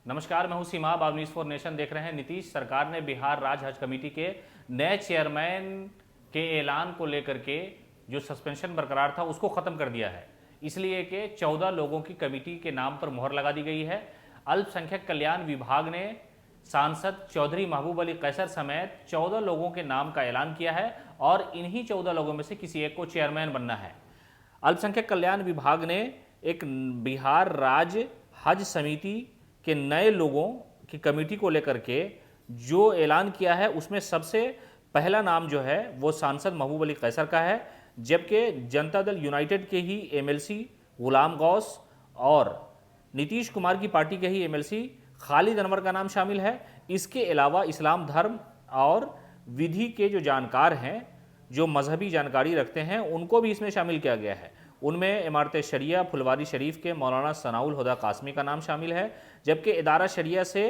नमस्कार, मैं हूं सीमा। आप न्यूज़ फॉर नेशन देख रहे हैं। नीतीश सरकार ने बिहार राज्य हज कमेटी के नए चेयरमैन के ऐलान को लेकर के जो सस्पेंशन बरकरार था उसको ख़त्म कर दिया है। इसलिए कि 14 लोगों की कमेटी के नाम पर मुहर लगा दी गई है। अल्पसंख्यक कल्याण विभाग ने सांसद चौधरी महबूब अली कैसर समेत 14 लोगों के नाम का ऐलान किया है और इन्हीं 14 लोगों में से किसी एक को चेयरमैन बनना है। अल्पसंख्यक कल्याण विभाग ने एक बिहार राज्य हज समिति के नए लोगों की कमेटी को लेकर के जो ऐलान किया है उसमें सबसे पहला नाम जो है वो सांसद महबूब अली कैसर का है, जबकि जनता दल यूनाइटेड के ही एमएलसी गुलाम गौस और नीतीश कुमार की पार्टी के ही एमएलसी खालिद अनवर का नाम शामिल है। इसके अलावा इस्लाम धर्म और विधि के जो जानकार हैं, जो मजहबी जानकारी रखते हैं, उनको भी इसमें शामिल किया गया है। उनमें इमारत शरिया फुलवारी शरीफ के मौलाना सनाउल हुदा कासमी का नाम शामिल है, जबकि इदारा शरिया से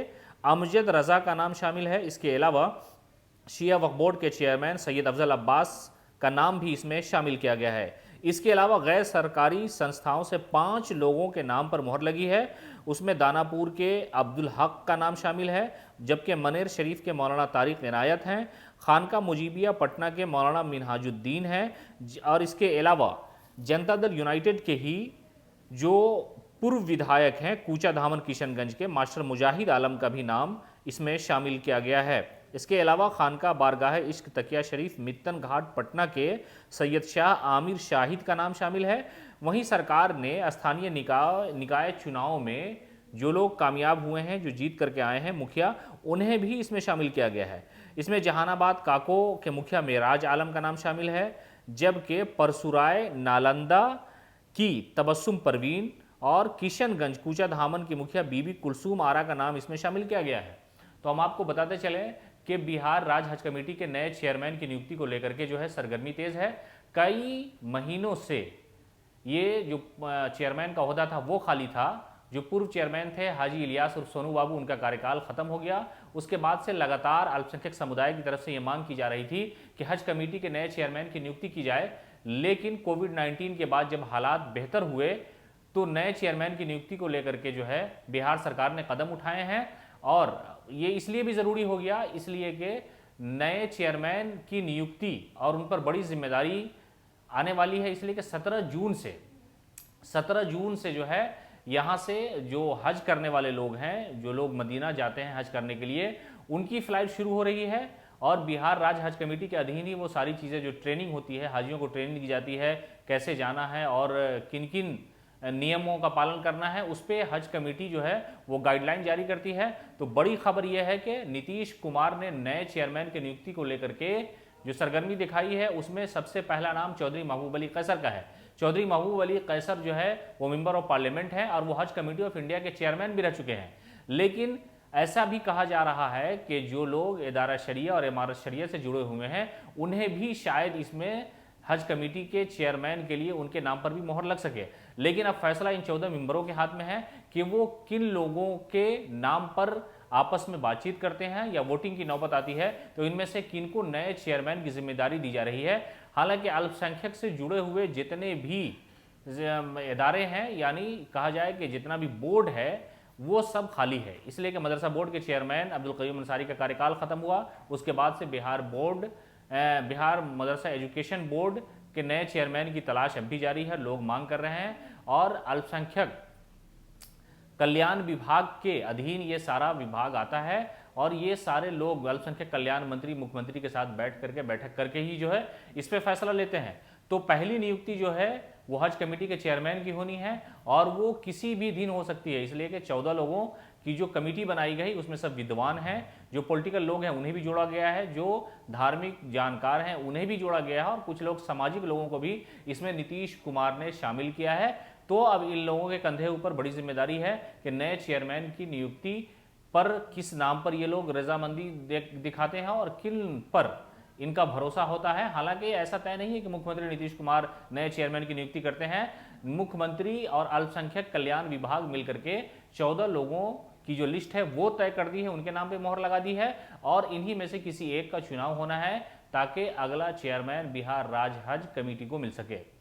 अमजद रज़ा का नाम शामिल है। इसके अलावा शिया वक्फ बोर्ड के चेयरमैन सैयद अफजल अब्बास का नाम भी इसमें शामिल किया गया है। इसके अलावा गैर सरकारी संस्थाओं से 5 लोगों के नाम पर मुहर लगी है। उसमें दानापुर के अब्दुल हक का नाम शामिल है, जबकि मनेर शरीफ के मौलाना तारिक इनायत हैं, खानका मुजीबिया पटना के मौलाना मिनहाजुद्दीन हैं और इसके अलावा जनता दल यूनाइटेड के ही जो पूर्व विधायक हैं कूचा धामन किशनगंज के मास्टर मुजाहिद आलम का भी नाम इसमें शामिल किया गया है। इसके अलावा खानका बारगाह इश्क तकिया शरीफ मित्तन घाट पटना के सैयद शाह आमिर शाहिद का नाम शामिल है। वहीं सरकार ने स्थानीय निकाय चुनाव में जो लोग कामयाब हुए हैं, जो जीत करके आए हैं मुखिया, उन्हें भी इसमें शामिल किया गया है। इसमें जहानाबाद काको के मुखिया मेराज आलम का नाम शामिल है, जबकि परसुराय नालंदा की तबस्सुम परवीन और किशनगंज कूचा धामन की मुखिया बीबी कुलसूम आरा का नाम इसमें शामिल किया गया है। तो हम आपको बताते चलें कि बिहार राज्य हज कमेटी के नए चेयरमैन की नियुक्ति को लेकर के जो है सरगर्मी तेज है। कई महीनों से ये जो चेयरमैन का ओहदा था वो खाली था। जो पूर्व चेयरमैन थे हाजी इलियास और सोनू बाबू, उनका कार्यकाल खत्म हो गया। उसके बाद से लगातार अल्पसंख्यक समुदाय की तरफ से ये मांग की जा रही थी कि हज कमेटी के नए चेयरमैन की नियुक्ति की जाए, लेकिन कोविड-19 के बाद जब हालात बेहतर हुए तो नए चेयरमैन की नियुक्ति को लेकर के जो है बिहार सरकार ने कदम उठाए हैं। और ये इसलिए भी ज़रूरी हो गया इसलिए कि नए चेयरमैन की नियुक्ति और उन पर बड़ी जिम्मेदारी आने वाली है, इसलिए कि 17 जून से जो है यहाँ से जो हज करने वाले लोग हैं, जो लोग मदीना जाते हैं हज करने के लिए, उनकी फ़्लाइट शुरू हो रही है। और बिहार राज्य हज कमेटी के अधीन ही वो सारी चीज़ें जो ट्रेनिंग होती है, हाजियों को ट्रेनिंग दी जाती है, कैसे जाना है और किन किन नियमों का पालन करना है, उस पर हज कमेटी जो है वो गाइडलाइन जारी करती है। तो बड़ी खबर यह है कि नीतीश कुमार ने नए चेयरमैन की नियुक्ति को लेकर के जो सरगर्मी दिखाई है उसमें सबसे पहला नाम चौधरी महबूब अली कैसर का है। चौधरी महबूब अली कैसर जो है वो मेंबर ऑफ पार्लियामेंट है और वो हज कमेटी ऑफ इंडिया के चेयरमैन भी रह चुके हैं। लेकिन ऐसा भी कहा जा रहा है कि जो लोग इदारा शरिया और इमारत शरिया से जुड़े हुए हैं उन्हें भी शायद इसमें हज कमेटी के चेयरमैन के लिए उनके नाम पर भी मोहर लग सके। लेकिन अब फैसला इन 14 मेंबरों के हाथ में है कि वो किन लोगों के नाम पर आपस में बातचीत करते हैं या वोटिंग की नौबत आती है तो इनमें से किन को नए चेयरमैन की जिम्मेदारी दी जा रही है। हालांकि अल्पसंख्यक से जुड़े हुए जितने भी इदारे हैं, यानी कहा जाए कि जितना भी बोर्ड है वो सब खाली है, इसलिए कि मदरसा बोर्ड के चेयरमैन अब्दुल कयूम अंसारी का कार्यकाल खत्म हुआ। उसके बाद से बिहार मदरसा एजुकेशन बोर्ड के नए चेयरमैन की तलाश अब भी जारी है, लोग मांग कर रहे हैं। और अल्पसंख्यक कल्याण विभाग के अधीन ये सारा विभाग आता है और ये सारे लोग अल्पसंख्यक कल्याण मंत्री मुख्यमंत्री के साथ बैठक करके ही जो है इस पे फैसला लेते हैं। तो पहली नियुक्ति जो है वो हज कमेटी के चेयरमैन की होनी है और वो किसी भी दिन हो सकती है, इसलिए कि 14 लोगों की जो कमेटी बनाई गई उसमें सब विद्वान हैं, जो पॉलिटिकल लोग हैं उन्हें भी जोड़ा गया है, जो धार्मिक जानकार हैं उन्हें भी जोड़ा गया है और कुछ लोग सामाजिक लोगों को भी इसमें नीतीश कुमार ने शामिल किया है। तो अब इन लोगों के कंधे ऊपर बड़ी जिम्मेदारी है कि नए चेयरमैन की नियुक्ति पर किस नाम पर ये लोग रजामंदी दिखाते हैं और किन पर इनका भरोसा होता है। हालांकि ऐसा तय नहीं है कि मुख्यमंत्री नीतीश कुमार नए चेयरमैन की नियुक्ति करते हैं। मुख्यमंत्री और अल्पसंख्यक कल्याण विभाग मिलकर के 14 लोगों की जो लिस्ट है वो तय कर दी है, उनके नाम पे मोहर लगा दी है और इन्हीं में से किसी एक का चुनाव होना है ताकि अगला चेयरमैन बिहार राज्य हज कमेटी को मिल सके।